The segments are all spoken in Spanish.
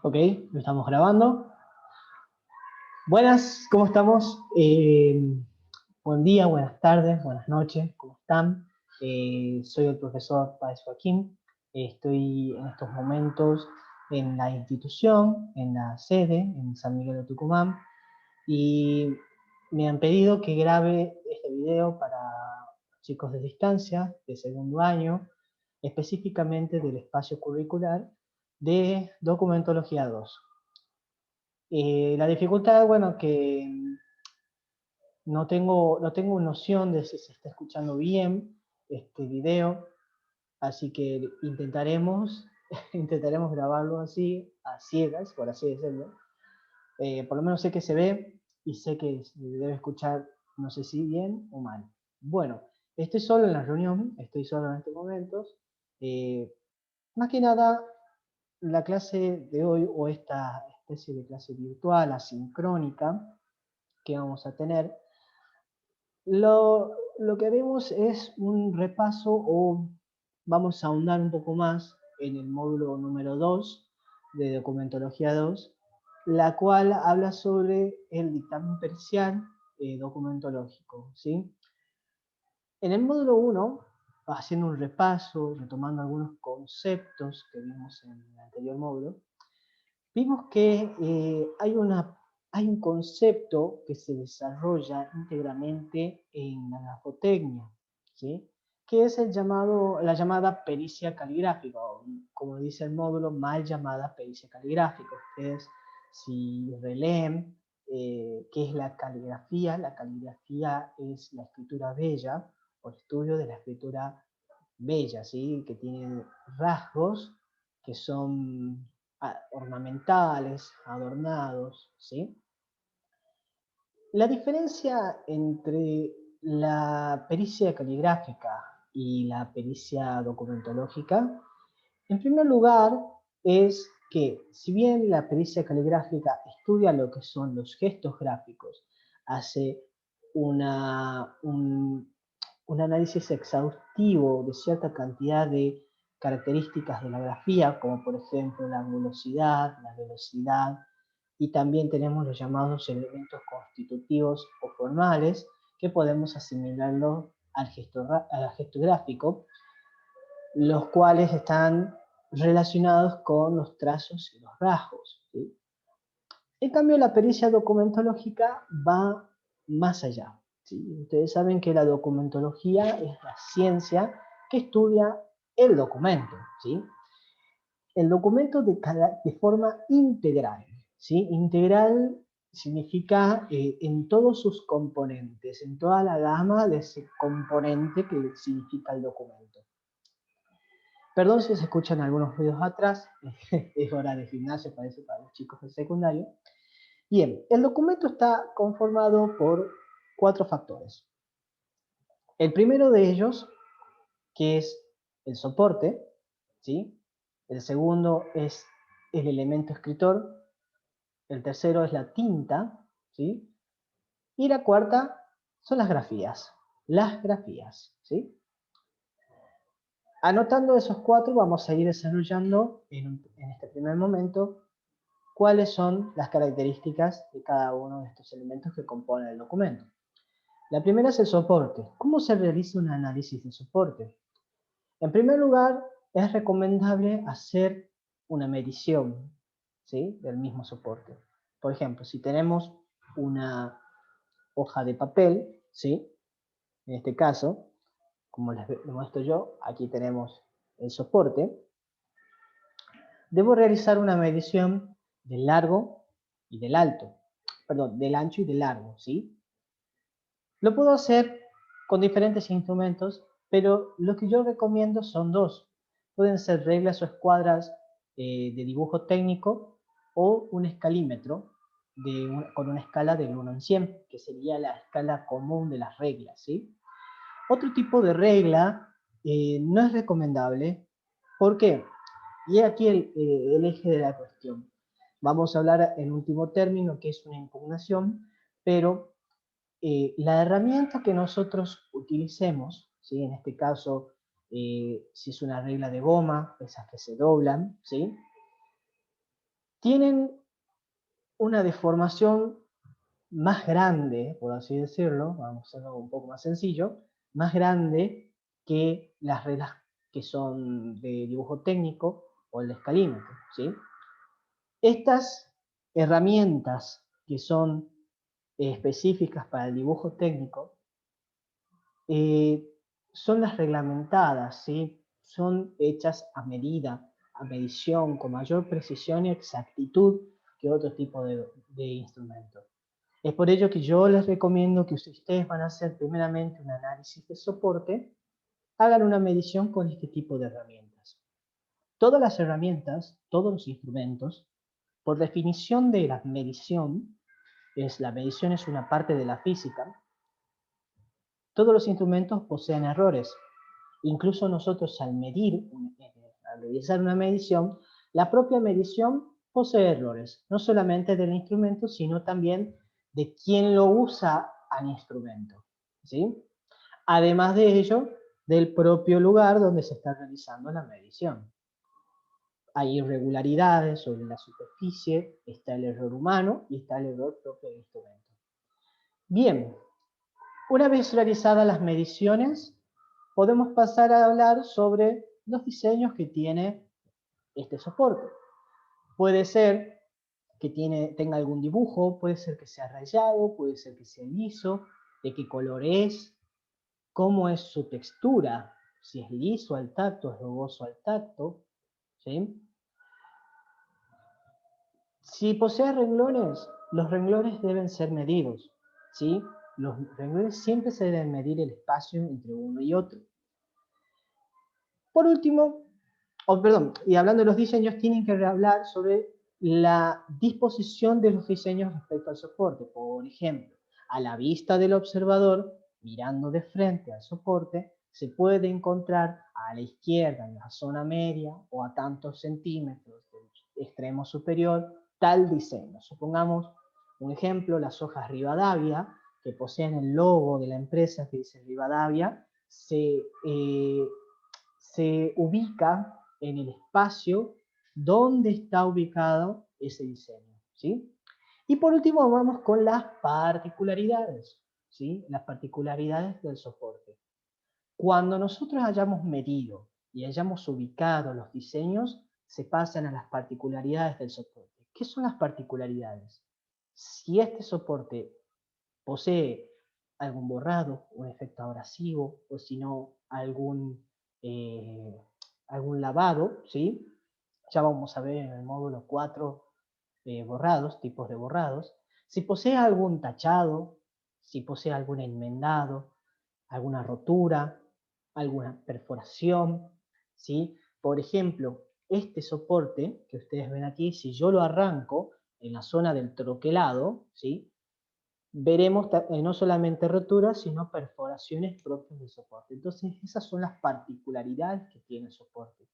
Ok, lo estamos grabando. Buenas, ¿cómo estamos? Buen día, buenas tardes, buenas noches, ¿cómo están? Soy el profesor Páez Joaquín. Estoy en estos momentos en la institución, en la sede, en San Miguel de Tucumán, y me han pedido que grabe este video para chicos de distancia, de segundo año, específicamente del espacio curricular de Documentología 2. La dificultad, bueno, que no tengo noción de si se está escuchando bien este video, así que intentaremos grabarlo así, a ciegas, por así decirlo. Por lo menos sé que se ve y sé que se debe escuchar, no sé si bien o mal. Bueno, estoy solo en la reunión, estoy solo en estos momentos. Más que nada, la clase de hoy, o esta especie de clase virtual, asincrónica, que vamos a tener, lo que haremos es un repaso o vamos a ahondar un poco más en el módulo número 2 de Documentología 2, la cual habla sobre el dictamen pericial documentológico, ¿sí? En el módulo 1, haciendo un repaso, retomando algunos conceptos que vimos en el anterior módulo, vimos que hay un concepto que se desarrolla íntegramente en la grafotecnia, ¿sí? Que es la llamada pericia caligráfica, o como dice el módulo, mal llamada pericia caligráfica. Ustedes, si releen qué es la caligrafía es la escritura bella, o el estudio de la escritura bella, ¿sí? Que tiene rasgos que son ornamentales, adornados, ¿sí? La diferencia entre la pericia caligráfica y la pericia documentológica, en primer lugar, es que si bien la pericia caligráfica estudia lo que son los gestos gráficos, hace un análisis exhaustivo de cierta cantidad de características de la grafía, como por ejemplo la velocidad, y también tenemos los llamados elementos constitutivos o formales, que podemos asimilarlo al gesto gráfico, los cuales están relacionados con los trazos y los rasgos, ¿sí? En cambio, la pericia documentológica va más allá, ¿sí? Ustedes saben que la documentología es la ciencia que estudia el documento, ¿sí? El documento de forma integral, ¿sí? Integral significa en todos sus componentes, en toda la gama de ese componente que significa el documento. Perdón si se escuchan algunos ruidos atrás, es hora de gimnasio, parece, para los chicos del secundario. Bien, el documento está conformado por 4 factores. El primero de ellos, que es el soporte, ¿sí? El segundo es el elemento escritor. El tercero es la tinta, ¿sí? Y la cuarta son las grafías. Las grafías, ¿sí? Anotando esos 4, vamos a ir desarrollando en este primer momento cuáles son las características de cada uno de estos elementos que componen el documento. La primera es el soporte. ¿Cómo se realiza un análisis de soporte? En primer lugar, es recomendable hacer una medición, ¿sí? Del mismo soporte. Por ejemplo, si tenemos una hoja de papel, ¿sí? En este caso, como les muestro yo, aquí tenemos el soporte. Debo realizar una medición del largo y del alto, perdón, del ancho y del largo, ¿sí? Lo puedo hacer con diferentes instrumentos, pero lo que yo recomiendo son 2. Pueden ser reglas o escuadras de dibujo técnico, o un escalímetro con una escala del 1 en 100, que sería la escala común de las reglas, ¿sí? Otro tipo de regla no es recomendable. ¿Por qué? Y aquí el eje de la cuestión. Vamos a hablar en último término, que es una impugnación, pero la herramienta que nosotros utilicemos, ¿sí? En este caso, si es una regla de goma, esas que se doblan, ¿sí? tienen una deformación más grande, por así decirlo, vamos a hacerlo un poco más sencillo, más grande que las reglas que son de dibujo técnico o el escalímetro, ¿sí? Estas herramientas que son específicas para el dibujo técnico eh, son las reglamentadas, ¿sí? Son hechas a medida, a medición, con mayor precisión y exactitud que otro tipo de instrumentos. Es por ello que yo les recomiendo que si ustedes van a hacer primeramente un análisis de soporte, hagan una medición con este tipo de herramientas. Todas las herramientas, todos los instrumentos, por definición de la medición, la medición es una parte de la física, todos los instrumentos poseen errores. Incluso nosotros al al realizar una medición, la propia medición posee errores, no solamente del instrumento, sino también de quien lo usa al instrumento, ¿sí? Además de ello, del propio lugar donde se está realizando la medición. Hay irregularidades sobre la superficie, está el error humano y está el error propio del instrumento. Bien, una vez realizadas las mediciones, podemos pasar a hablar sobre los diseños que tiene este soporte. Puede ser que tenga algún dibujo, puede ser que sea rayado, puede ser que sea liso, de qué color es, cómo es su textura, si es liso al tacto, es rugoso al tacto, ¿sí? Si posee renglones, los renglones deben ser medidos, ¿sí? Los renglones siempre se deben medir el espacio entre uno y otro. Por último, y hablando de los diseños, tienen que hablar sobre la disposición de los diseños respecto al soporte. Por ejemplo, a la vista del observador, mirando de frente al soporte, se puede encontrar a la izquierda, en la zona media, o a tantos centímetros del extremo superior, tal diseño. Supongamos un ejemplo, las hojas Rivadavia, que poseen el logo de la empresa que dice Rivadavia, se ubica en el espacio donde está ubicado ese diseño, ¿sí? Y por último vamos con las particularidades, ¿sí? Las particularidades del soporte. Cuando nosotros hayamos medido y hayamos ubicado los diseños, se pasan a las particularidades del soporte. ¿Qué son las particularidades? Si este soporte posee algún borrado, un efecto abrasivo, o si no, eh, algún lavado, ¿sí? Ya vamos a ver en el módulo 4 borrados, tipos de borrados. Si posee algún tachado, si posee algún enmendado, alguna rotura, alguna perforación, ¿sí? Por ejemplo, este soporte que ustedes ven aquí, si yo lo arranco en la zona del troquelado, ¿sí? Veremos no solamente roturas, sino perforaciones propias del soporte. Entonces, esas son las particularidades que tiene el soporte.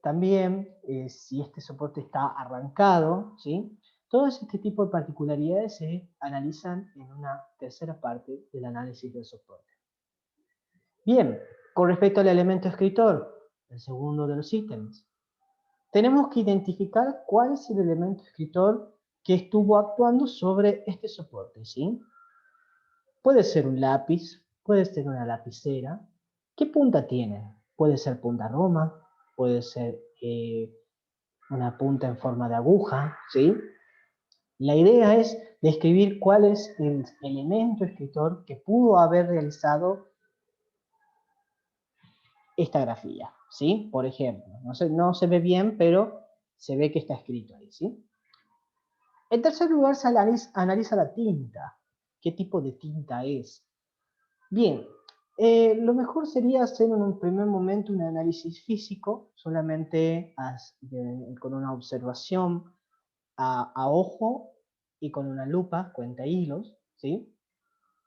También, si este soporte está arrancado, ¿sí? Todo este tipo de particularidades se analizan en una tercera parte del análisis del soporte. Bien, con respecto al elemento escritor, el segundo de los ítems, tenemos que identificar cuál es el elemento escritor que estuvo actuando sobre este soporte, ¿sí? Puede ser un lápiz, puede ser una lapicera. ¿Qué punta tiene? Puede ser punta roma, puede ser una punta en forma de aguja, ¿sí? La idea es describir cuál es el elemento escritor que pudo haber realizado esta grafía, ¿sí? Por ejemplo, no se ve bien, pero se ve que está escrito ahí, ¿sí? En tercer lugar, se analiza la tinta. ¿Qué tipo de tinta es? Bien, lo mejor sería hacer en un primer momento un análisis físico, solamente con una observación a ojo y con una lupa, cuenta hilos, ¿sí?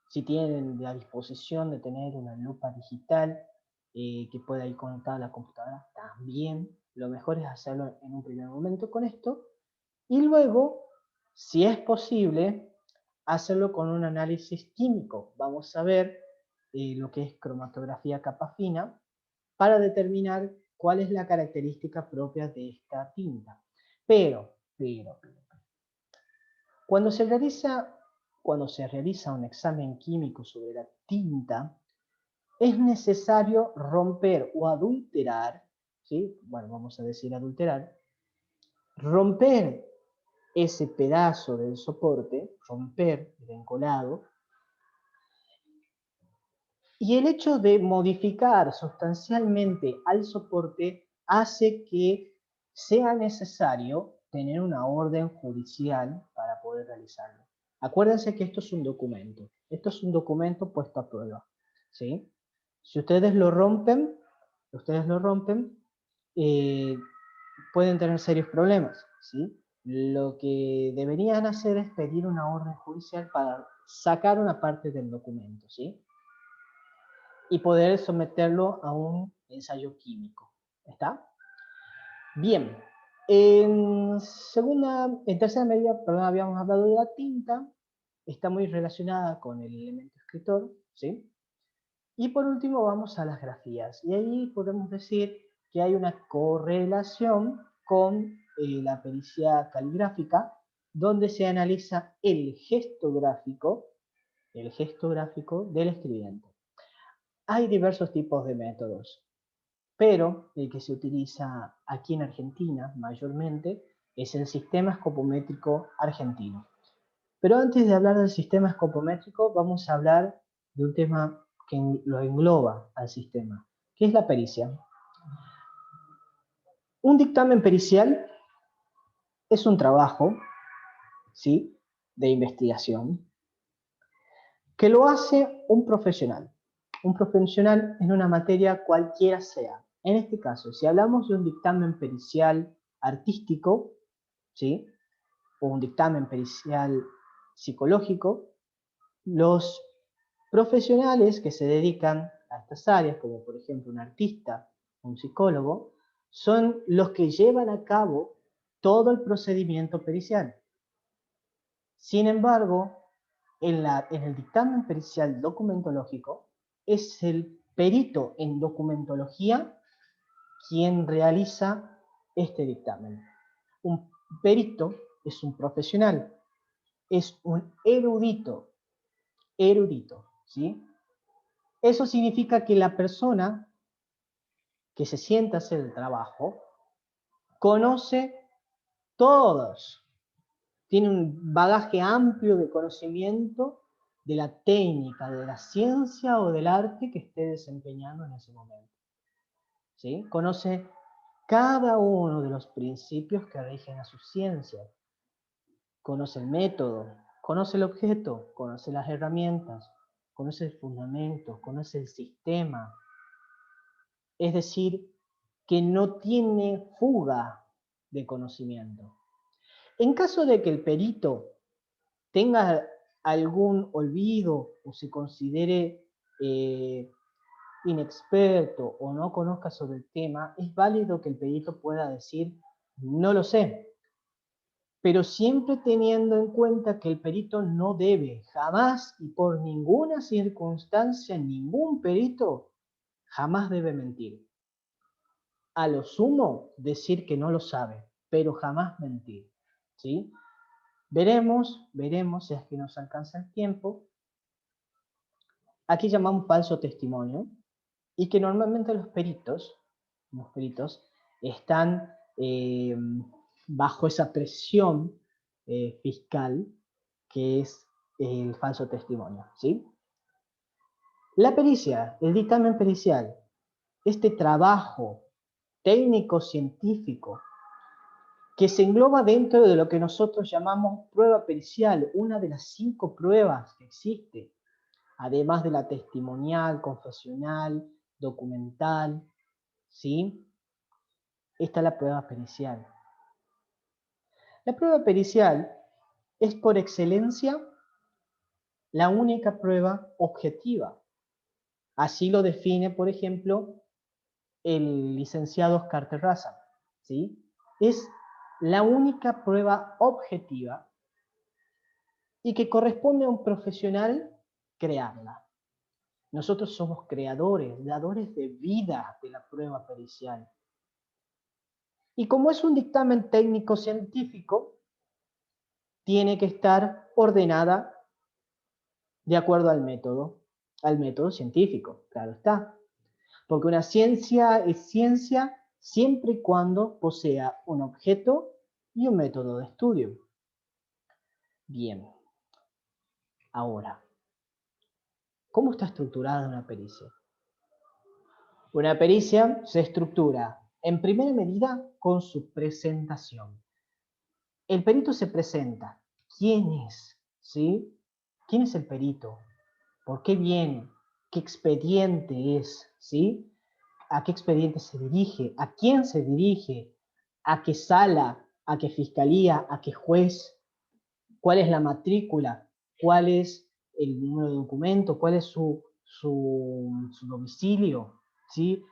Si tienen la disposición de tener una lupa digital que pueda ir conectada a la computadora, también lo mejor es hacerlo en un primer momento con esto, y luego, si es posible, hacerlo con un análisis químico. Vamos a ver lo que es cromatografía capa fina para determinar cuál es la característica propia de esta tinta. Pero, cuando se realiza un examen químico sobre la tinta, es necesario romper o adulterar, ¿sí? Bueno, vamos a decir adulterar, romper ese pedazo del soporte, romper el encolado, y el hecho de modificar sustancialmente al soporte hace que sea necesario tener una orden judicial para poder realizarlo. Acuérdense que esto es un documento puesto a prueba, ¿sí? Si ustedes lo rompen, eh, pueden tener serios problemas, ¿sí? Lo que deberían hacer es pedir una orden judicial para sacar una parte del documento, ¿sí? Y poder someterlo a un ensayo químico. ¿Está? Bien. En tercera medida, perdón, habíamos hablado de la tinta. Está muy relacionada con el elemento escritor, ¿sí? Y por último vamos a las grafías. Y ahí podemos decir que hay una correlación con la pericia caligráfica, donde se analiza el gesto gráfico del escribiente. Hay diversos tipos de métodos, pero el que se utiliza aquí en Argentina mayormente es el sistema escopométrico argentino. Pero antes de hablar del sistema escopométrico, vamos a hablar de un tema que lo engloba al sistema, que es la pericia. Un dictamen pericial es un trabajo, ¿sí?, de investigación que lo hace un profesional en una materia cualquiera sea. En este caso, si hablamos de un dictamen pericial artístico, ¿sí?, o un dictamen pericial psicológico, los profesionales que se dedican a estas áreas, como por ejemplo un artista o un psicólogo, son los que llevan a cabo todo el procedimiento pericial. Sin embargo, en el dictamen pericial documentológico, es el perito en documentología quien realiza este dictamen. Un perito es un profesional, es un erudito, ¿sí? Eso significa que la persona que se sienta a hacer el trabajo conoce todos, tiene un bagaje amplio de conocimiento de la técnica, de la ciencia o del arte que esté desempeñando en ese momento, ¿sí? Conoce cada uno de los principios que rigen a su ciencia, conoce el método, conoce el objeto, conoce las herramientas, conoce el fundamento, conoce el sistema. Es decir, que no tiene fuga de conocimiento. En caso de que el perito tenga algún olvido o se considere inexperto o no conozca sobre el tema, es válido que el perito pueda decir, no lo sé, pero siempre teniendo en cuenta que el perito no debe jamás y por ninguna circunstancia, ningún perito jamás debe mentir. A lo sumo, decir que no lo sabe, pero jamás mentir, ¿sí? Veremos si es que nos alcanza el tiempo. Aquí llamamos falso testimonio, y que normalmente los peritos están bajo esa presión fiscal que es el falso testimonio, ¿sí? La pericia, el dictamen pericial, este trabajo técnico-científico que se engloba dentro de lo que nosotros llamamos prueba pericial, una de las 5 pruebas que existe, además de la testimonial, confesional, documental, ¿sí? Está la prueba pericial. La prueba pericial es por excelencia la única prueba objetiva. Así lo define, por ejemplo, el licenciado Oscar Terraza, ¿sí? Es la única prueba objetiva y que corresponde a un profesional crearla. Nosotros somos creadores, dadores de vida de la prueba pericial. Y como es un dictamen técnico-científico, tiene que estar ordenada de acuerdo al método científico, claro está. Porque una ciencia es ciencia siempre y cuando posea un objeto y un método de estudio. Bien, ahora, ¿cómo está estructurada una pericia? Una pericia se estructura en primera medida con su presentación. El perito se presenta. ¿Quién es? ¿Sí? ¿Quién es el perito? ¿Por qué viene? ¿Qué expediente es? ¿Sí? ¿A qué expediente se dirige? ¿A quién se dirige? ¿A qué sala? ¿A qué fiscalía? ¿A qué juez? ¿Cuál es la matrícula? ¿Cuál es el número de documento? ¿Cuál es su domicilio? ¿Sí?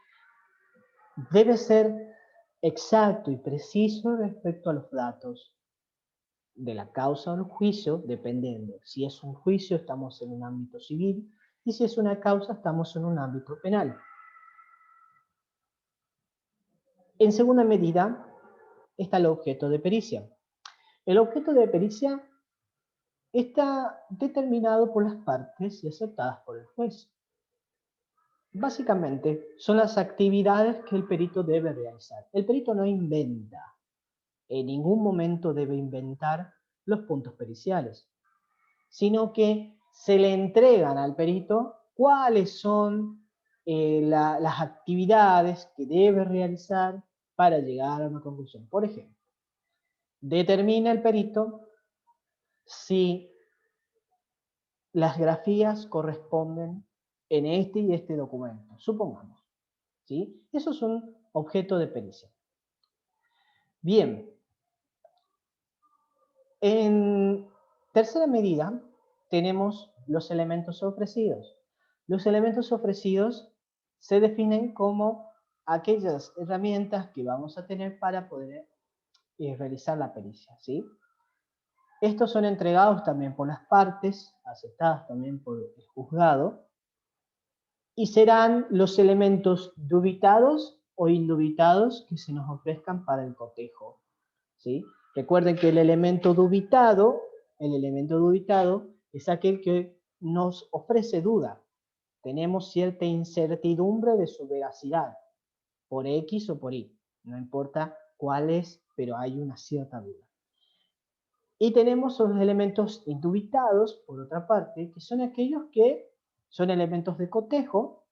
Debe ser exacto y preciso respecto a los datos de la causa o el juicio, dependiendo. Si es un juicio, estamos en un ámbito civil, y si es una causa, estamos en un ámbito penal. En segunda medida, está el objeto de pericia. El objeto de pericia está determinado por las partes y aceptadas por el juez. Básicamente, son las actividades que el perito debe realizar. El perito no inventa. En ningún momento debe inventar los puntos periciales, sino que se le entregan al perito cuáles son las actividades que debe realizar para llegar a una conclusión. Por ejemplo, determina el perito si las grafías corresponden en este y este documento, supongamos. ¿Sí? Eso es un objeto de pericia. Bien, en tercera medida tenemos los elementos ofrecidos. Los elementos ofrecidos se definen como aquellas herramientas que vamos a tener para poder realizar la pericia, ¿sí? Estos son entregados también por las partes, aceptadas también por el juzgado, y serán los elementos dubitados o indubitados que se nos ofrezcan para el cotejo, ¿sí? Recuerden que el elemento dubitado es aquel que nos ofrece duda. Tenemos cierta incertidumbre de su veracidad, por X o por Y. No importa cuál es, pero hay una cierta duda. Y tenemos los elementos indubitados, por otra parte, que son aquellos que son elementos de cotejo,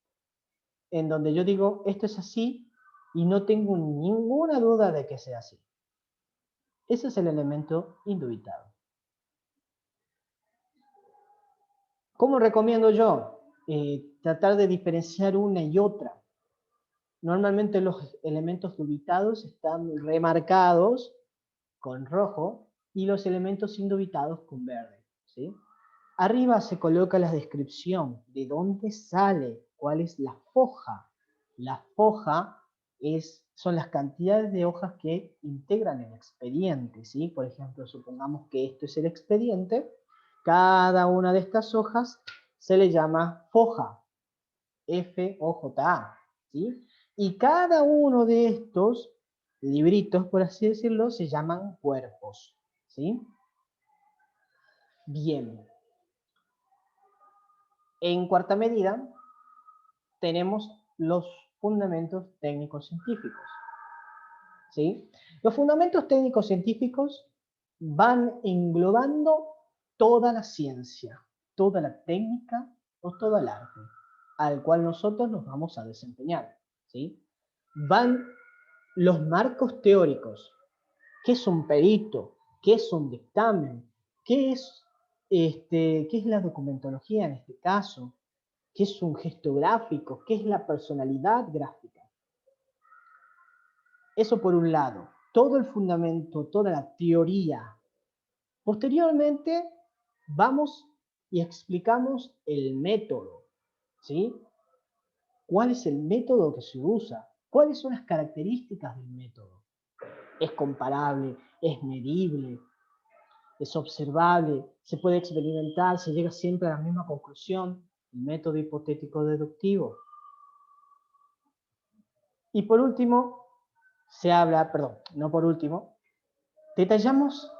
en donde yo digo, esto es así, y no tengo ninguna duda de que sea así. Ese es el elemento indubitado. ¿Cómo recomiendo yo? Tratar de diferenciar una y otra. Normalmente los elementos dubitados están remarcados con rojo y los elementos indubitados con verde, ¿sí? Arriba se coloca la descripción de dónde sale, cuál es la foja. La foja son las cantidades de hojas que integran el expediente, ¿sí? Por ejemplo, supongamos que esto es el expediente, cada una de estas hojas se le llama foja, F-O-J-A, ¿sí? Y cada uno de estos libritos, por así decirlo, se llaman cuerpos, ¿sí? Bien. En cuarta medida, tenemos los fundamentos técnicos científicos, ¿sí? Los fundamentos técnicos científicos van englobando toda la ciencia, toda la técnica o todo el arte al cual nosotros nos vamos a desempeñar, ¿sí? Van los marcos teóricos. ¿Qué es un perito? ¿Qué es un dictamen? ¿Qué es la documentología en este caso? ¿Qué es un gesto gráfico? ¿Qué es la personalidad gráfica? Eso por un lado. Todo el fundamento, toda la teoría. Posteriormente vamos y explicamos el método, ¿sí? ¿Cuál es el método que se usa? ¿Cuáles son las características del método? ¿Es comparable? ¿Es medible? ¿Es observable? ¿Se puede experimentar? ¿Se llega siempre a la misma conclusión? El método hipotético deductivo. Y por último, se habla, perdón, no por último, detallamos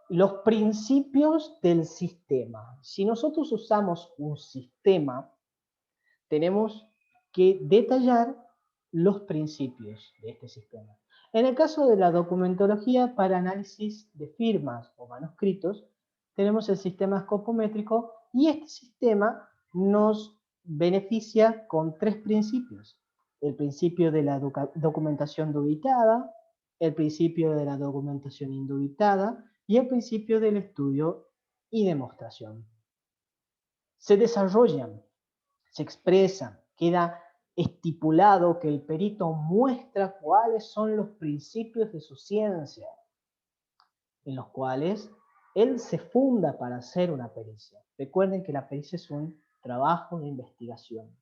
los principios del sistema. Si nosotros usamos un sistema, tenemos que detallar los principios de este sistema. En el caso de la documentología para análisis de firmas o manuscritos, tenemos el sistema escopométrico y este sistema nos beneficia con tres principios. El principio de la documentación dubitada, el principio de la documentación indubitada y el principio del estudio y demostración. Se desarrollan, se expresan, queda estipulado que el perito muestra cuáles son los principios de su ciencia, en los cuales él se funda para hacer una pericia. Recuerden que la pericia es un trabajo de investigación.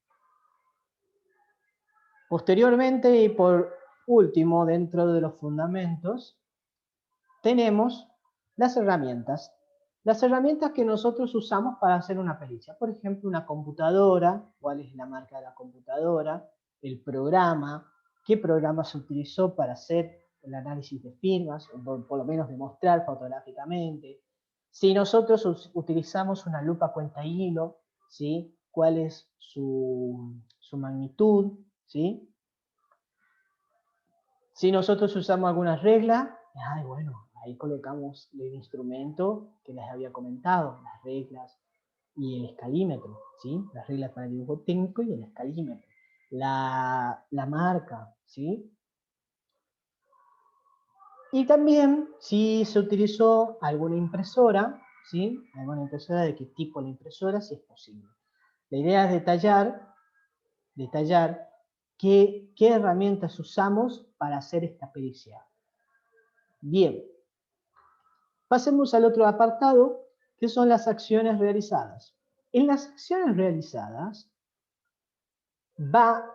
Posteriormente y por último, dentro de los fundamentos, tenemos las herramientas. Las herramientas que nosotros usamos para hacer una pericia. Por ejemplo, una computadora, cuál es la marca de la computadora, el programa, qué programa se utilizó para hacer el análisis de firmas, o por lo menos demostrar fotográficamente. Si nosotros utilizamos una lupa cuenta hilo, ¿sí? ¿Cuál es su magnitud? ¿Sí? Si nosotros usamos algunas reglas, bueno, ahí colocamos el instrumento que les había comentado, las reglas y el escalímetro, ¿sí? Las reglas para el dibujo técnico y el escalímetro. La marca, ¿sí? Y también si se utilizó alguna impresora, ¿sí? Alguna impresora, de qué tipo la impresora, si es posible. La idea es detallar qué herramientas usamos para hacer esta pericia. Bien, pasemos al otro apartado, que son las acciones realizadas. En las acciones realizadas va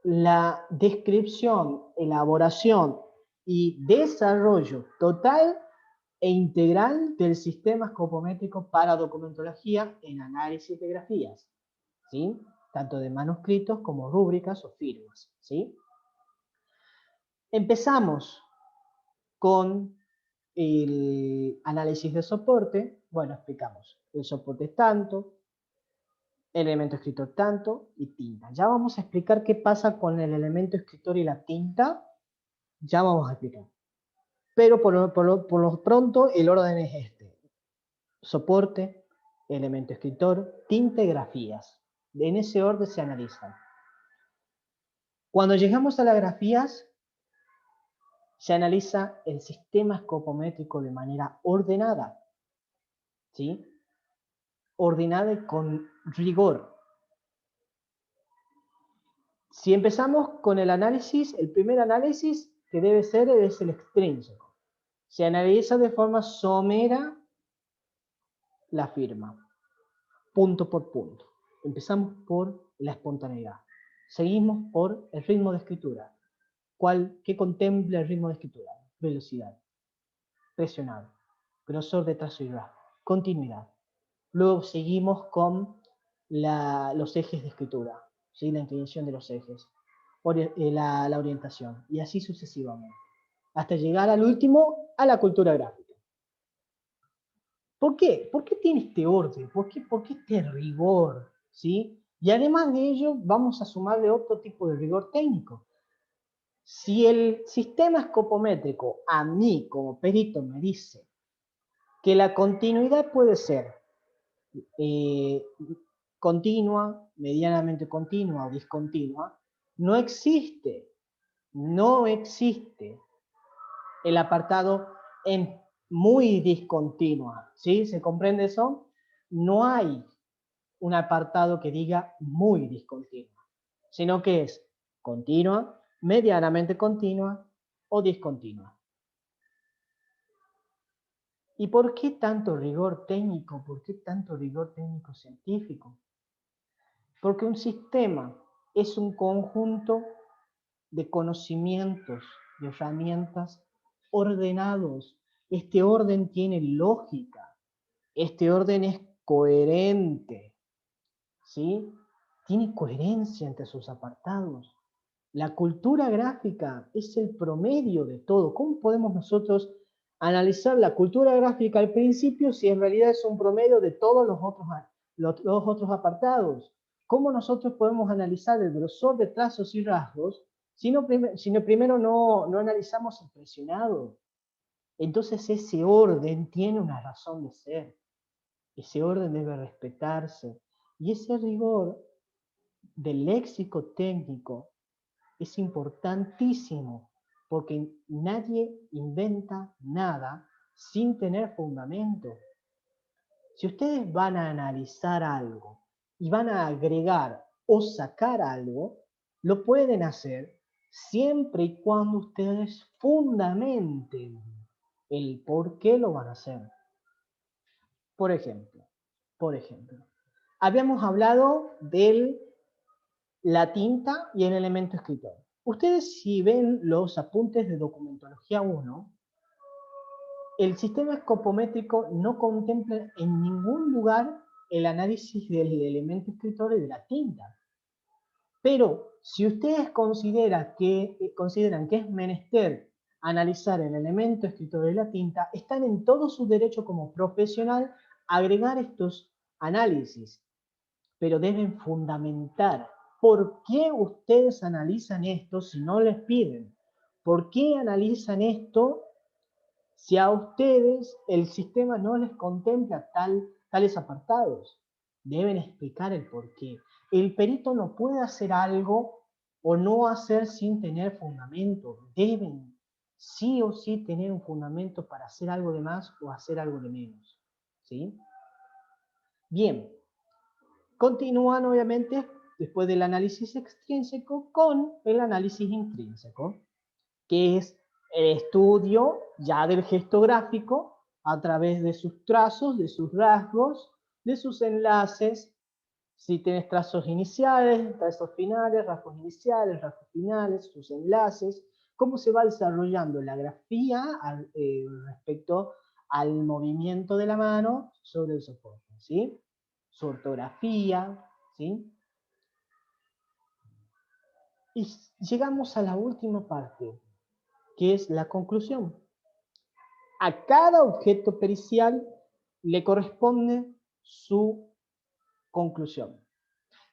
la descripción, elaboración y desarrollo total e integral del sistema escopométrico para documentología en análisis de grafías, ¿sí? Tanto de manuscritos como rúbricas o firmas, ¿sí? Empezamos con el análisis de soporte. Bueno, explicamos. El soporte es tanto, el elemento escritor tanto y tinta. Ya vamos a explicar qué pasa con el elemento escritor y la tinta. Ya vamos a explicar. Pero por lo pronto el orden es este. Soporte, elemento escritor, tinta y grafías. En ese orden se analizan. Cuando llegamos a las grafías, se analiza el sistema escopométrico de manera ordenada, ¿sí? Ordenada y con rigor. Si empezamos con el análisis, el primer análisis que debe ser es el extrínseco. Se analiza de forma somera la firma, punto por punto. Empezamos por la espontaneidad. Seguimos por el ritmo de escritura. ¿Qué contempla el ritmo de escritura? Velocidad, presionado, grosor de trazo y rasgo, continuidad. Luego seguimos con los ejes de escritura, ¿sí? La inclinación de los ejes, la orientación, y así sucesivamente, hasta llegar al último, a la cultura gráfica. ¿Por qué? ¿Por qué tiene este orden? ¿Por qué este rigor? ¿Sí? Y además de ello, vamos a sumarle otro tipo de rigor técnico. Si el sistema escopométrico a mí como perito me dice que la continuidad puede ser continua, medianamente continua o discontinua, no existe el apartado en muy discontinua, ¿sí? ¿Se comprende eso? No hay un apartado que diga muy discontinua, sino que es continua, medianamente continua o discontinua. ¿Y por qué tanto rigor técnico? ¿Por qué tanto rigor técnico científico? Porque un sistema es un conjunto de conocimientos, de herramientas ordenados. Este orden tiene lógica. Este orden es coherente, ¿sí? Tiene coherencia entre sus apartados. La cultura gráfica es el promedio de todo. ¿Cómo podemos nosotros analizar la cultura gráfica al principio si en realidad es un promedio de todos los otros apartados? ¿Cómo nosotros podemos analizar el grosor de trazos y rasgos si primero no analizamos el presionado? Entonces ese orden tiene una razón de ser. Ese orden debe respetarse. Y ese rigor del léxico técnico es importantísimo, porque nadie inventa nada sin tener fundamento. Si ustedes van a analizar algo y van a agregar o sacar algo, lo pueden hacer siempre y cuando ustedes fundamenten el por qué lo van a hacer. Por ejemplo, habíamos hablado de la tinta y el elemento escritor. Ustedes, si ven los apuntes de documentología 1, el sistema escopométrico no contempla en ningún lugar el análisis del elemento escritor y de la tinta. Pero si ustedes consideran que es menester analizar el elemento escritor de la tinta, están en todo su derecho como profesional a agregar estos análisis, pero deben fundamentar por qué ustedes analizan esto si no les piden. ¿Por qué analizan esto si a ustedes el sistema no les contempla tales apartados? Deben explicar el por qué. El perito no puede hacer algo o no hacer sin tener fundamento. Deben sí o sí tener un fundamento para hacer algo de más o hacer algo de menos. ¿Sí? Bien. Continúan, obviamente, después del análisis extrínseco, con el análisis intrínseco, que es el estudio ya del gesto gráfico a través de sus trazos, de sus rasgos, de sus enlaces. Si tienes trazos iniciales, trazos finales, rasgos iniciales, rasgos finales, sus enlaces, cómo se va desarrollando la grafía respecto al movimiento de la mano sobre el soporte, ¿sí? Su ortografía, ¿sí? Y llegamos a la última parte, que es la conclusión. A cada objeto pericial le corresponde su conclusión.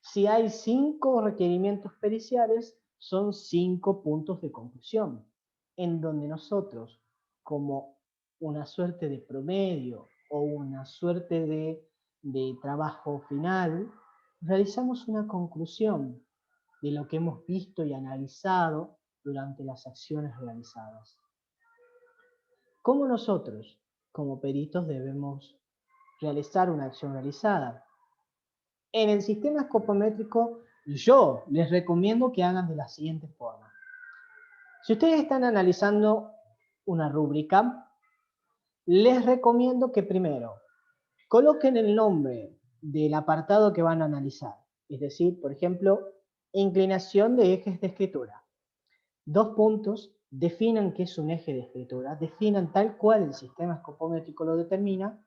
Si hay 5 requerimientos periciales, son 5 puntos de conclusión, en donde nosotros, como una suerte de promedio o una suerte de trabajo final, realizamos una conclusión de lo que hemos visto y analizado durante las acciones realizadas. ¿Cómo nosotros, como peritos, debemos realizar una acción realizada? En el sistema escopométrico, yo les recomiendo que hagan de la siguiente forma. Si ustedes están analizando una rúbrica, les recomiendo que primero coloquen el nombre del apartado que van a analizar. Es decir, por ejemplo, inclinación de ejes de escritura. 2 puntos, definan qué es un eje de escritura, definan tal cual el sistema escopométrico lo determina,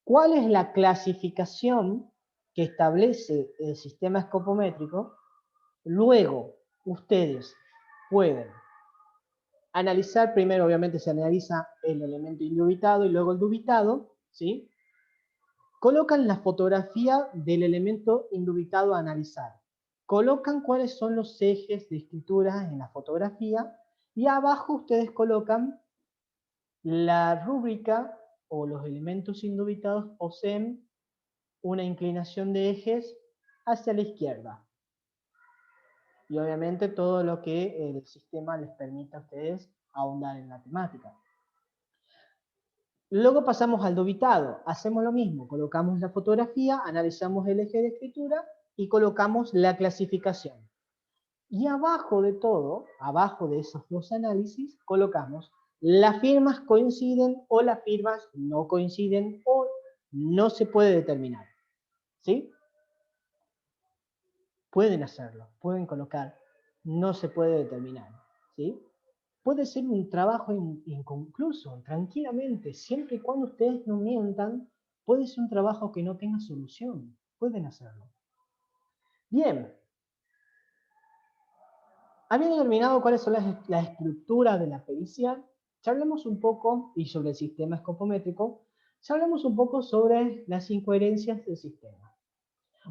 cuál es la clasificación que establece el sistema escopométrico. Luego, ustedes pueden analizar, primero obviamente se analiza el elemento indubitado y luego el dubitado, ¿sí? Colocan la fotografía del elemento indubitado a analizar. Colocan cuáles son los ejes de escritura en la fotografía y abajo ustedes colocan la rúbrica o los elementos indubitados poseen una inclinación de ejes hacia la izquierda. Y obviamente todo lo que el sistema les permita a ustedes ahondar en la temática. Luego pasamos al dubitado. Hacemos lo mismo. Colocamos la fotografía, analizamos el eje de escritura y colocamos la clasificación. Y abajo de todo, abajo de esos dos análisis, colocamos las firmas coinciden o las firmas no coinciden o no se puede determinar. ¿Sí? Pueden hacerlo, pueden colocar, no se puede determinar. ¿Sí? Puede ser un trabajo inconcluso, tranquilamente, siempre y cuando ustedes no mientan, puede ser un trabajo que no tenga solución. Pueden hacerlo. Bien. Habiendo determinado cuáles son las estructuras de la pericia, charlemos un poco, y sobre el sistema escopométrico, charlemos un poco sobre las incoherencias del sistema.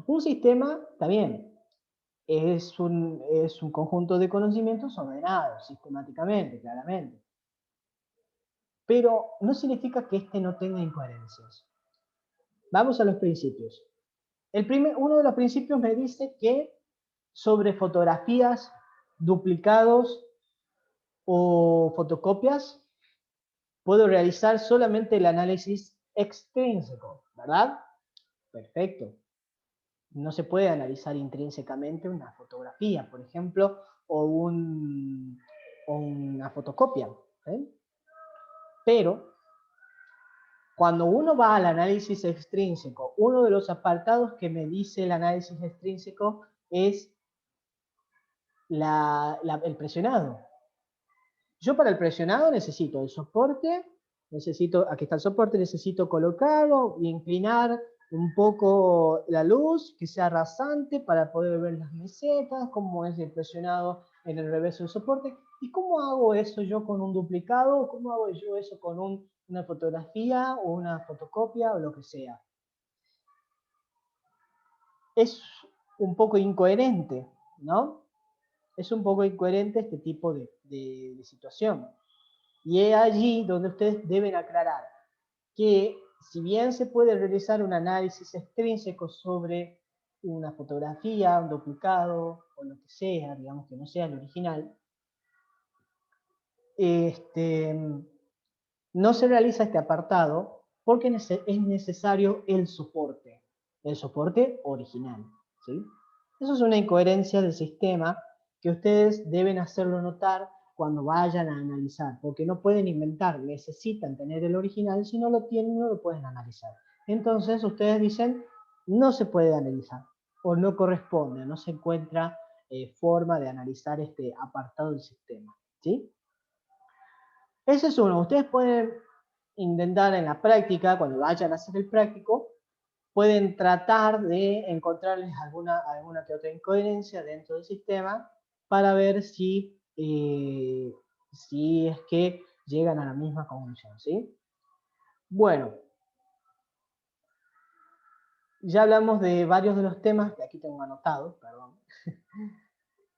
Un sistema, también, es un conjunto de conocimientos ordenados sistemáticamente, claramente. Pero no significa que este no tenga incoherencias. Vamos a los principios. Uno de los principios me dice que sobre fotografías, duplicados o fotocopias, puedo realizar solamente el análisis extrínseco, ¿verdad? Perfecto. No se puede analizar intrínsecamente una fotografía, por ejemplo, o una fotocopia. ¿Eh? Pero, cuando uno va al análisis extrínseco, uno de los apartados que me dice el análisis extrínseco es el presionado. Yo para el presionado necesito el soporte, aquí está el soporte, necesito colocarlo y inclinar un poco la luz, que sea rasante para poder ver las mesetas, cómo es el presionado en el reverso del soporte. ¿Y cómo hago eso yo con un duplicado? ¿Cómo hago yo eso con una fotografía o una fotocopia o lo que sea? Es un poco incoherente, ¿no? Es un poco incoherente este tipo de situación. Y es allí donde ustedes deben aclarar que si bien se puede realizar un análisis extrínseco sobre una fotografía, un duplicado o lo que sea, digamos que no sea el original, no se realiza este apartado porque es necesario el soporte original, ¿sí? Eso es una incoherencia del sistema que ustedes deben hacerlo notar cuando vayan a analizar, porque no pueden inventar, necesitan tener el original, si no lo tienen no lo pueden analizar. Entonces ustedes dicen, no se puede analizar, o no corresponde, no se encuentra forma de analizar este apartado del sistema, ¿sí? Ese es uno. Ustedes pueden intentar en la práctica, cuando vayan a hacer el práctico, pueden tratar de encontrarles alguna que otra incoherencia dentro del sistema para ver si es que llegan a la misma conclusión, ¿sí? Bueno, ya hablamos de varios de los temas que aquí tengo anotados, perdón.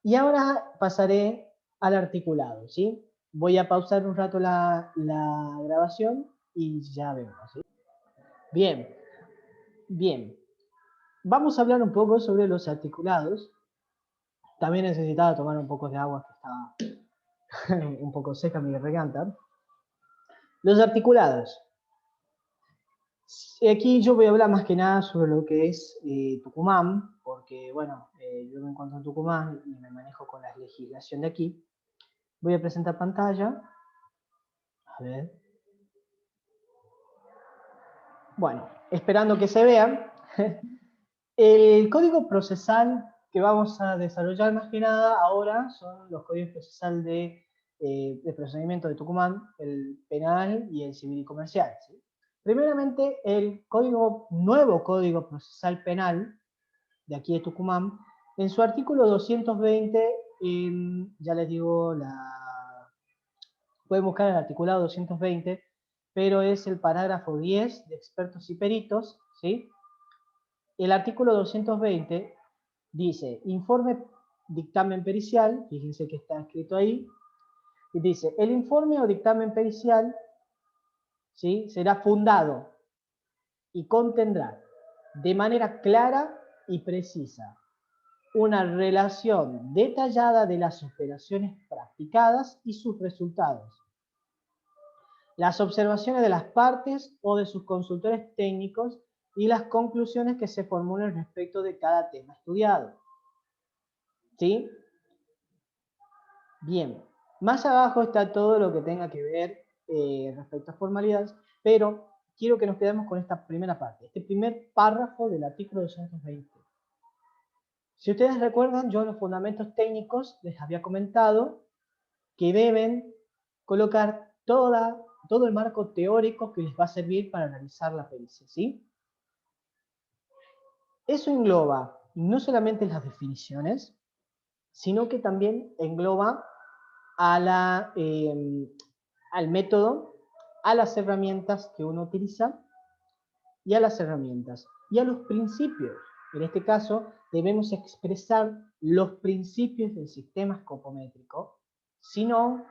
Y ahora pasaré al articulado, ¿sí? Voy a pausar un rato la grabación y ya vemos, ¿sí? Bien, bien. Vamos a hablar un poco sobre los articulados. También necesitaba tomar un poco de agua, que estaba un poco seca mi garganta. Los articulados. Aquí yo voy a hablar más que nada sobre lo que es Tucumán, porque bueno, yo me encuentro en Tucumán y me manejo con la legislación de aquí. Voy a presentar pantalla. A ver. Bueno, esperando que se vean. El código procesal que vamos a desarrollar más que nada ahora son los códigos procesal de procedimiento de Tucumán, el penal y el civil y comercial, ¿sí? Primeramente, el nuevo código procesal penal de aquí de Tucumán, en su artículo 220, ya les digo, pueden buscar el articulado 220, pero es el parágrafo 10 de expertos y peritos, ¿sí? El artículo 220 dice, informe dictamen pericial, fíjense que está escrito ahí, y dice, el informe o dictamen pericial, ¿sí?, será fundado y contendrá de manera clara y precisa una relación detallada de las operaciones practicadas y sus resultados, las observaciones de las partes o de sus consultores técnicos y las conclusiones que se formulen respecto de cada tema estudiado. ¿Sí? Bien. Más abajo está todo lo que tenga que ver respecto a formalidades, pero quiero que nos quedemos con esta primera parte, este primer párrafo del artículo 220. Si ustedes recuerdan, yo en los fundamentos técnicos les había comentado que deben colocar todo el marco teórico que les va a servir para analizar la pericia, ¿sí? Eso engloba no solamente las definiciones, sino que también engloba a al método, a las herramientas que uno utiliza y a las herramientas y a los principios. En este caso, debemos expresar los principios del sistema escopométrico, si no,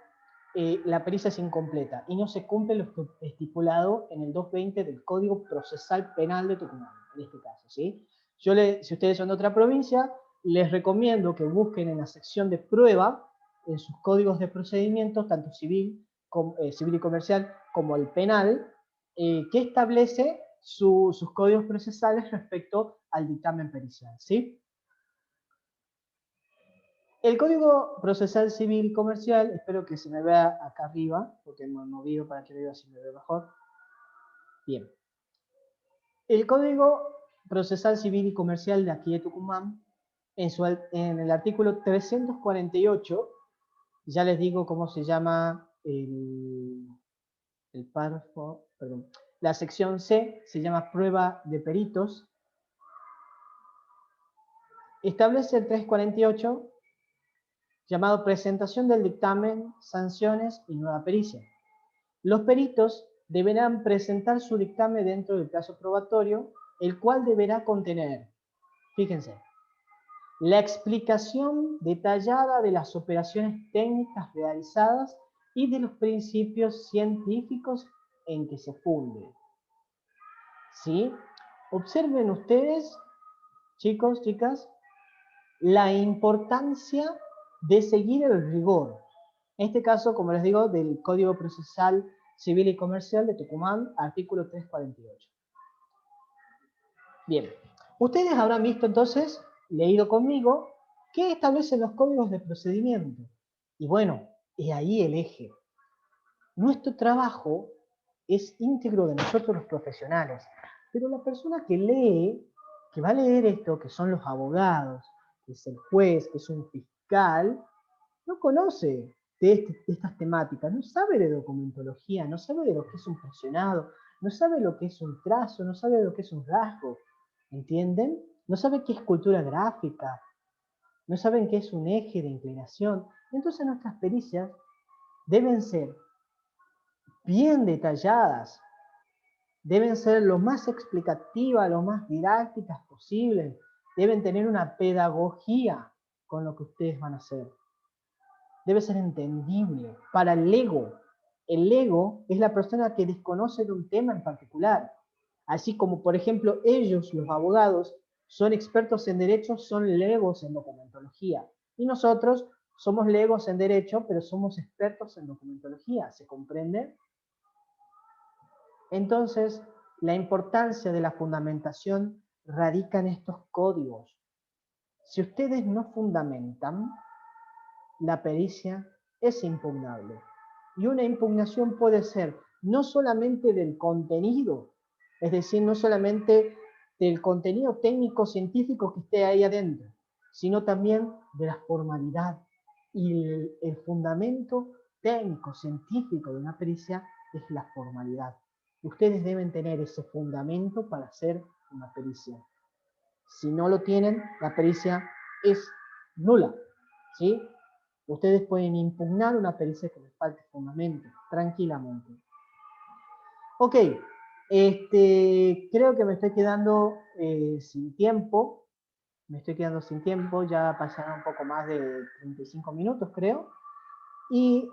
la pericia es incompleta y no se cumple lo estipulado en el 220 del Código Procesal Penal de Tucumán, en este caso, ¿sí? Si ustedes son de otra provincia, les recomiendo que busquen en la sección de prueba, en sus códigos de procedimiento, tanto civil y comercial como el penal, que establece sus códigos procesales respecto al dictamen pericial, ¿sí? El Código Procesal Civil y Comercial, espero que se me vea acá arriba, porque me he movido para que vea si me ve mejor. Bien. El Código Procesal Civil y Comercial de aquí de Tucumán, en el artículo 348, ya les digo cómo se llama el párrafo, perdón, la sección C se llama prueba de peritos. Establece el 348 llamado presentación del dictamen, sanciones y nueva pericia. Los peritos deberán presentar su dictamen dentro del plazo probatorio, el cual deberá contener, fíjense, la explicación detallada de las operaciones técnicas realizadas y de los principios científicos en que se funde. ¿Sí? Observen ustedes, chicos, chicas, la importancia de seguir el rigor. En este caso, como les digo, del Código Procesal Civil y Comercial de Tucumán, artículo 348. Bien, ustedes habrán visto entonces, leído conmigo, qué establecen los códigos de procedimiento. Y bueno, es ahí el eje. Nuestro trabajo es íntegro de nosotros los profesionales, pero la persona que lee, que va a leer esto, que son los abogados, que es el juez, que es un fiscal, no conoce de estas temáticas, no sabe de documentología, no sabe de lo que es un fraccionado, no sabe lo que es un trazo, no sabe lo que es un rasgo, ¿entienden? No sabe qué es cultura gráfica, no saben qué es un eje de inclinación. Entonces nuestras pericias deben ser bien detalladas, deben ser lo más explicativas, lo más didácticas posibles, deben tener una pedagogía con lo que ustedes van a hacer. Debe ser entendible para el ego. El ego es la persona que desconoce de un tema en particular. Así como, por ejemplo, ellos, los abogados, son expertos en derecho, son legos en documentología. Y nosotros somos legos en derecho, pero somos expertos en documentología. ¿Se comprende? Entonces, la importancia de la fundamentación radica en estos códigos. Si ustedes no fundamentan, la pericia es impugnable. Y una impugnación puede ser no solamente del contenido, es decir, no solamente del contenido técnico-científico que esté ahí adentro, sino también de la formalidad. Y el fundamento técnico-científico de una pericia es la formalidad. Ustedes deben tener ese fundamento para hacer una pericia. Si no lo tienen, la pericia es nula, ¿sí? Ustedes pueden impugnar una pericia que les falte fundamento, tranquilamente. Ok, creo que me estoy quedando sin tiempo. Me estoy quedando sin tiempo, ya pasaron un poco más de 35 minutos, creo. Y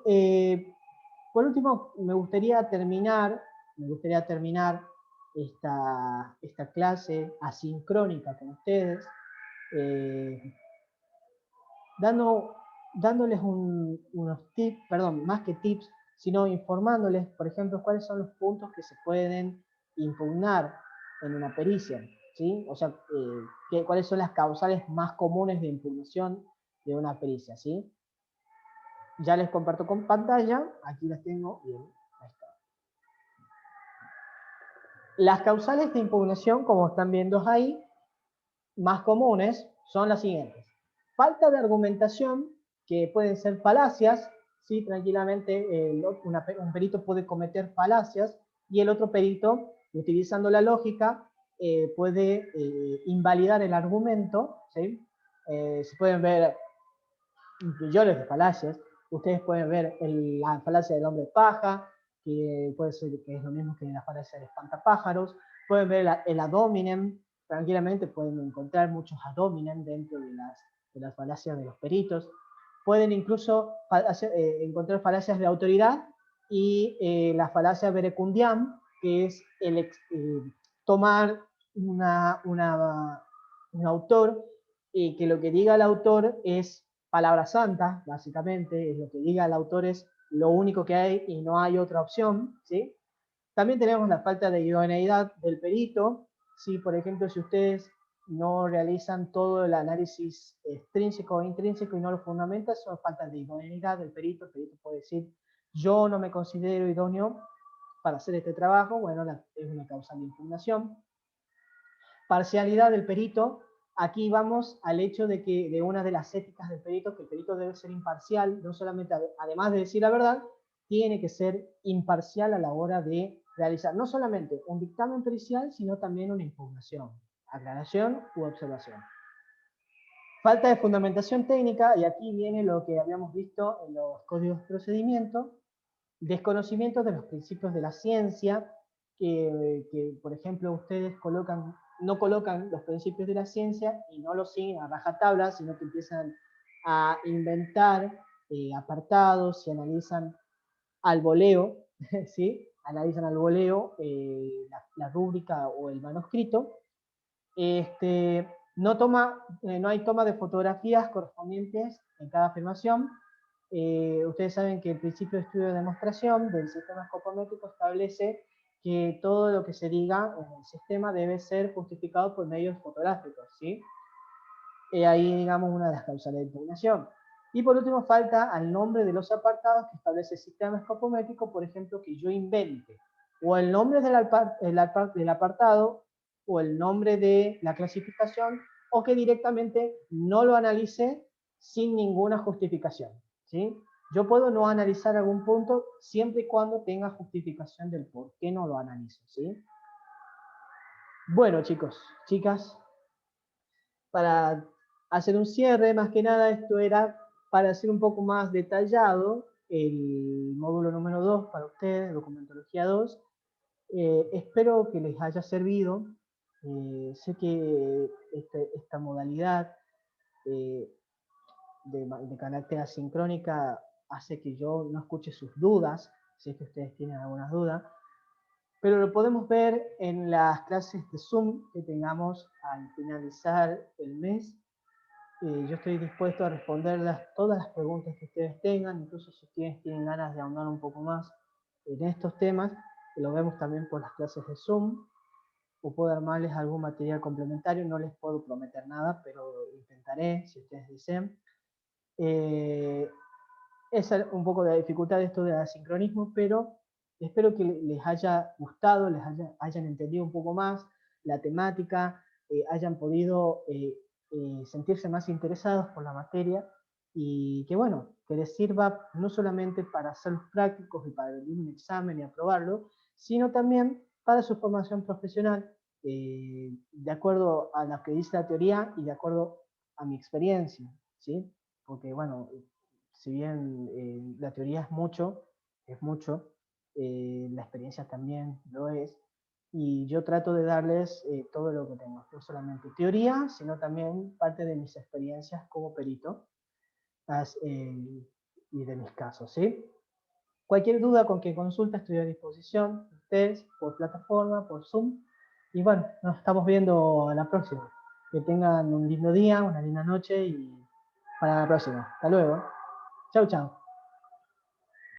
por último, me gustaría terminar esta clase asincrónica con ustedes, dándoles unos tips, perdón, más que tips, sino informándoles, por ejemplo, cuáles son los puntos que se pueden impugnar en una pericia, ¿sí? O sea, cuáles son las causales más comunes de impugnación de una pericia, ¿sí? Ya les comparto con pantalla, aquí las tengo, bien, ahí está. Las causales de impugnación, como están viendo ahí, más comunes son las siguientes. Falta de argumentación, que pueden ser falacias, ¿sí? Tranquilamente un perito puede cometer falacias y el otro perito, utilizando la lógica, puede invalidar el argumento, ¿sí? Se pueden ver millones de falacias. Ustedes pueden ver la falacia del hombre paja, que puede ser que es lo mismo que la falacia del espantapájaros. Pueden ver el ad hominem, tranquilamente pueden encontrar muchos ad hominem dentro de las falacias de los peritos. Pueden incluso encontrar falacias de autoridad y la falacia verecundiam, que es tomar un autor y que lo que diga el autor es palabra santa, básicamente, es lo que diga el autor es lo único que hay y no hay otra opción, ¿sí? También tenemos la falta de idoneidad del perito, ¿sí? Por ejemplo, si ustedes no realizan todo el análisis extrínseco o intrínseco y no lo fundamentan, son faltas de idoneidad del perito. El perito puede decir, yo no me considero idóneo para hacer este trabajo, bueno, es una causa de impugnación. Parcialidad del perito, aquí vamos al hecho de que de una de las éticas del perito, que el perito debe ser imparcial, no solamente, además de decir la verdad, tiene que ser imparcial a la hora de realizar no solamente un dictamen pericial, sino también una impugnación, aclaración u observación. Falta de fundamentación técnica, y aquí viene lo que habíamos visto en los códigos de procedimiento, desconocimiento de los principios de la ciencia, que por ejemplo ustedes no colocan los principios de la ciencia y no los siguen a rajatabla, sino que empiezan a inventar apartados y analizan al voleo, ¿sí? Analizan al voleo la rúbrica o el manuscrito. No hay toma de fotografías correspondientes en cada afirmación. Ustedes saben que el principio de estudio de demostración del sistema escopométrico establece que todo lo que se diga en el sistema debe ser justificado por medios fotográficos, ¿sí? Ahí, digamos, una de las causas de impugnación. Y por último, falta al nombre de los apartados que establece el sistema escopométrico, por ejemplo, que yo invente o el nombre del apartado o el nombre de la clasificación, o que directamente no lo analice sin ninguna justificación, ¿sí? Yo puedo no analizar algún punto siempre y cuando tenga justificación del por qué no lo analizo, ¿sí? Bueno, chicos, chicas, para hacer un cierre, más que nada esto era para hacer un poco más detallado el módulo número 2 para ustedes, documentología 2. Espero que les haya servido. Sé que esta modalidad eh, de carácter asincrónica hace que yo no escuche sus dudas, si es que ustedes tienen algunas dudas, pero lo podemos ver en las clases de Zoom que tengamos al finalizar el mes. Yo estoy dispuesto a responder todas las preguntas que ustedes tengan, incluso si ustedes tienen ganas de ahondar un poco más en estos temas, que lo vemos también por las clases de Zoom, o puedo armarles algún material complementario, no les puedo prometer nada, pero intentaré, si ustedes desean. Es un poco de la dificultad de esto del asincronismo, pero espero que les haya gustado, hayan entendido un poco más la temática, hayan podido sentirse más interesados por la materia y que bueno, que les sirva no solamente para hacerlos prácticos y para rendir un examen y aprobarlo, sino también para su formación profesional, de acuerdo a lo que dice la teoría y de acuerdo a mi experiencia, ¿sí? Porque bueno, si bien la teoría es mucho, la experiencia también lo es, y yo trato de darles todo lo que tengo, no solamente teoría, sino también parte de mis experiencias como perito y de mis casos, ¿sí? Cualquier duda con que consulta estoy a disposición, ustedes, por plataforma, por Zoom, y bueno, nos estamos viendo a la próxima. Que tengan un lindo día, una linda noche y para la próxima. Hasta luego. Chau, chau.